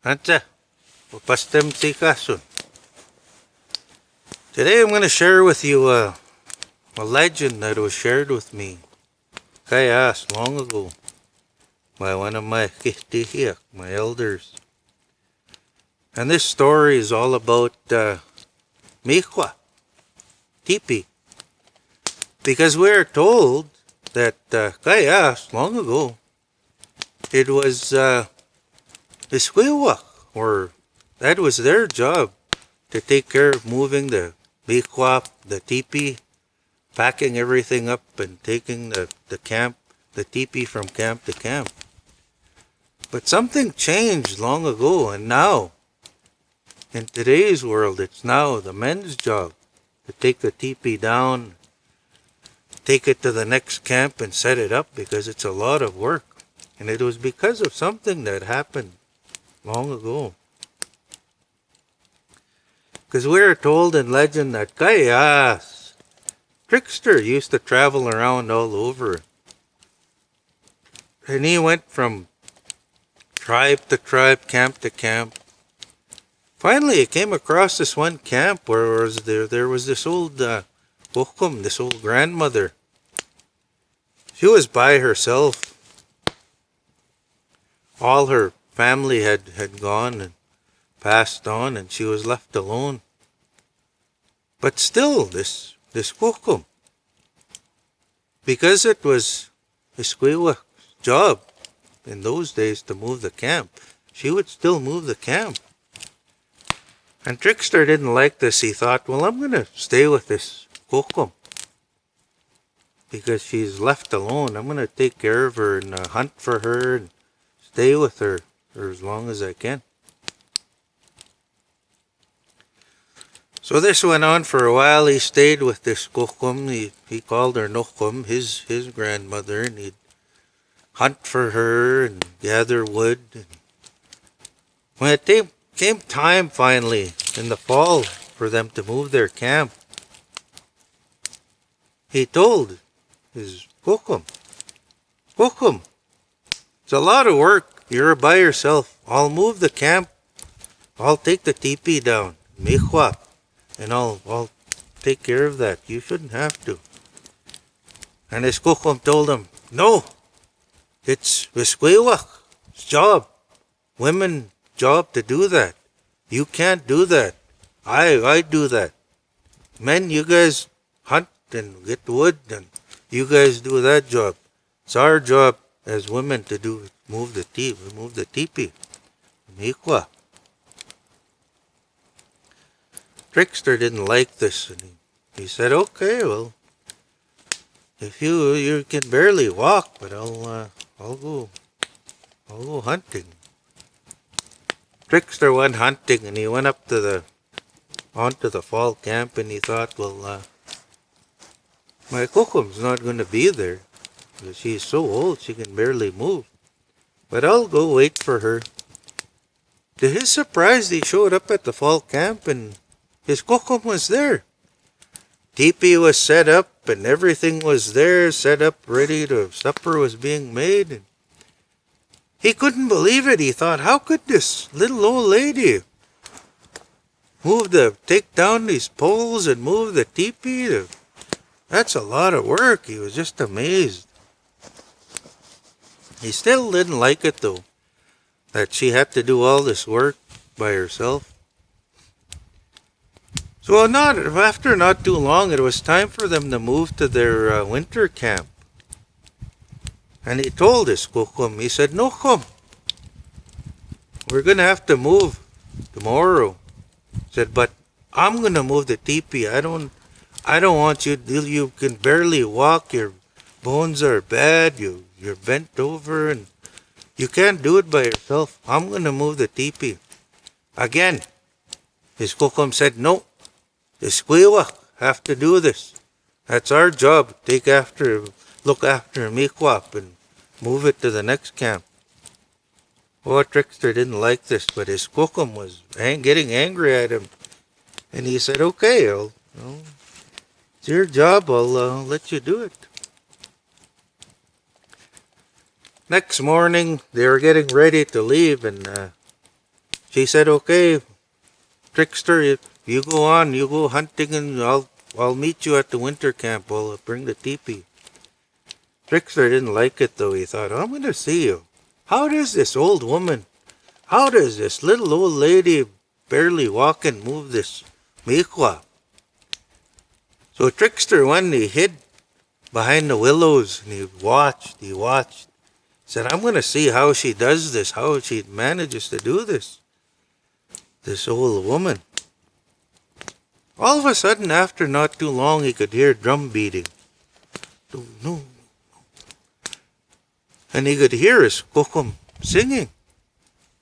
Ansa, pastem sikasun. Today I'm going to share with you a legend that was shared with me kayas long ago by one of my kihtihiak, my elders. And this story is all about Miqua, Tipi. Because we are told that kayas long ago, it was Isquiwak, or that was their job to take care of moving the Miqua, the Tipi, packing everything up and taking the camp, the Tipi from camp to camp. But something changed long ago, and now, in today's world, it's now the men's job to take the Tipi down, take it to the next camp and set it up, because it's a lot of work. And it was because of something that happened long ago. Because we are told in legend that Kayas, Trickster, used to travel around all over. And he went from tribe to tribe, camp to camp. Finally, he came across this one camp where there was this old Bokum, this old grandmother. She was by herself. All her family had gone and passed on, and she was left alone. But still, this Bokum, because it was Isquiwak's job in those days to move the camp, she would still move the camp. And Trickster didn't like this. He thought, well, I'm going to stay with this Bokum because she's left alone. I'm going to take care of her and hunt for her and stay with her for as long as I can. So this went on for a while. He stayed with this Kokum. He called her Nokum, his grandmother, and he'd hunt for her and gather wood. When it came time finally in the fall for them to move their camp, he told his Kokum, it's a lot of work. You're by yourself. I'll move the camp. I'll take the Tipi down, Miqua, and I'll take care of that. You shouldn't have to. And his Kokum told him, no, it's Isquiwak's job, women's job to do that. You can't do that. I do that. Men, you guys hunt and get wood, and you guys do that job. It's our job as women to move the Tipi, Miqua. Trickster didn't like this, and he said, okay, well, if you can barely walk, but I'll go hunting. Trickster went hunting, and he went up onto the fall camp, and he thought, well, my Kokum's not going to be there. She's so old, she can barely move. But I'll go wait for her. To his surprise, he showed up at the fall camp, and his Kokum was there. Tipi was set up, and everything was there, set up, ready to, supper was being made. And he couldn't believe it. He thought, how could this little old lady take down these poles and move the Tipi? That's a lot of work. He was just amazed. He still didn't like it, though, that she had to do all this work by herself. So after not too long, it was time for them to move to their winter camp. And he told his Kokum, he said, no, we're going to have to move tomorrow. He said, but I'm going to move the Tipi. I don't want you can barely walk, your bones are bad, you're bent over, and you can't do it by yourself. I'm going to move the Tipi. Again, his Kokum said, no, the Isquiwak have to do this. That's our job. Look after Miqua and move it to the next camp. Oh, Trickster didn't like this, but his Kokum was getting angry at him. And he said, okay, it's your job. I'll let you do it. Next morning, they were getting ready to leave, and She said, okay, Trickster, you go on, you go hunting, and I'll meet you at the winter camp. I'll bring the teepee. Trickster didn't like it though. He thought, I'm going to see you. How does this old woman, how does this little old lady barely walk and move this mikwa? So Trickster went and he hid behind the willows and he watched. He said, I'm going to see how she does this, how she manages to do this. This old woman. All of a sudden, after not too long, he could hear drum beating. No. And he could hear his kokum singing.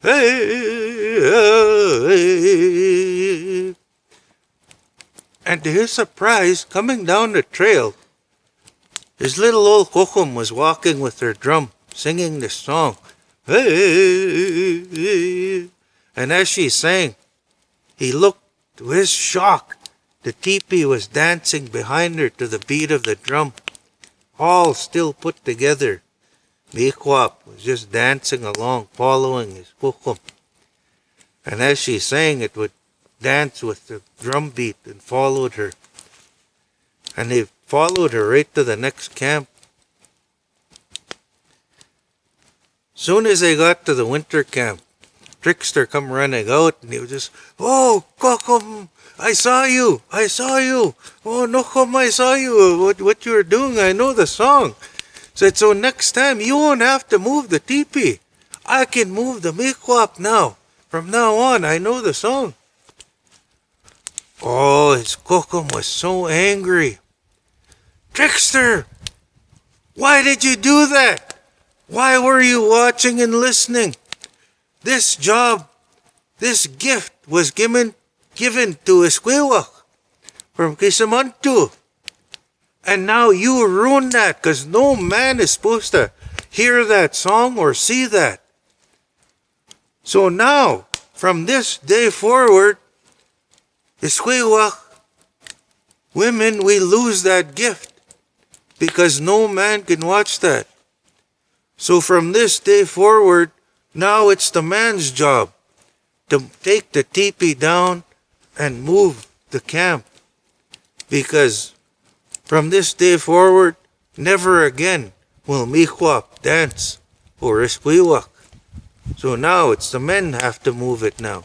Hey. And to his surprise, coming down the trail, his little old kokum was walking with her drum, singing this song. Hey. And as she sang, he looked. To his shock, the teepee was dancing behind her to the beat of the drum, all still put together. Mikwap was just dancing along, following his kukum. And as she sang, it would dance with the drum beat and followed her. And they followed her right to the next camp. Soon as they got to the winter camp, Trickster come running out and he was just, oh, Kokum, I saw you. Oh, Nokum, I saw you. What you were doing, I know the song. Said, so next time you won't have to move the teepee. I can move the mikwap now. From now on, I know the song. Oh, his Kokum was so angry. Trickster, why did you do that? Why were you watching and listening? This job, this gift was given to Esquiwak from Kisamantu. And now you ruined that because no man is supposed to hear that song or see that. So now, from this day forward, Esquiwak women, we lose that gift because no man can watch that. So from this day forward, now it's the man's job to take the teepee down and move the camp. Because from this day forward, never again will Mikwap dance or Esquiwak. So now it's the men have to move it now.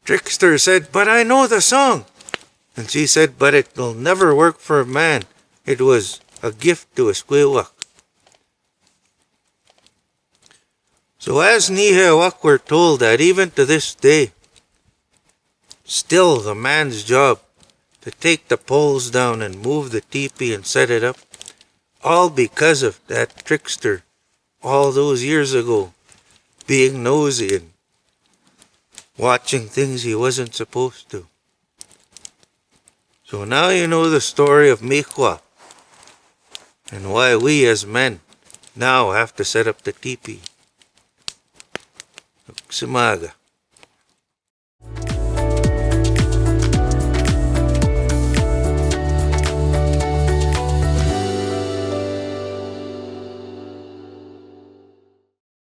Trickster said, but I know the song. And she said, but it will never work for a man. It was a gift to Esquiwak. So as Nihewak were told that even to this day, still the man's job to take the poles down and move the teepee and set it up, all because of that trickster all those years ago being nosy and watching things he wasn't supposed to. So now you know the story of Mikwa and why we as men now have to set up the teepee. Simaga.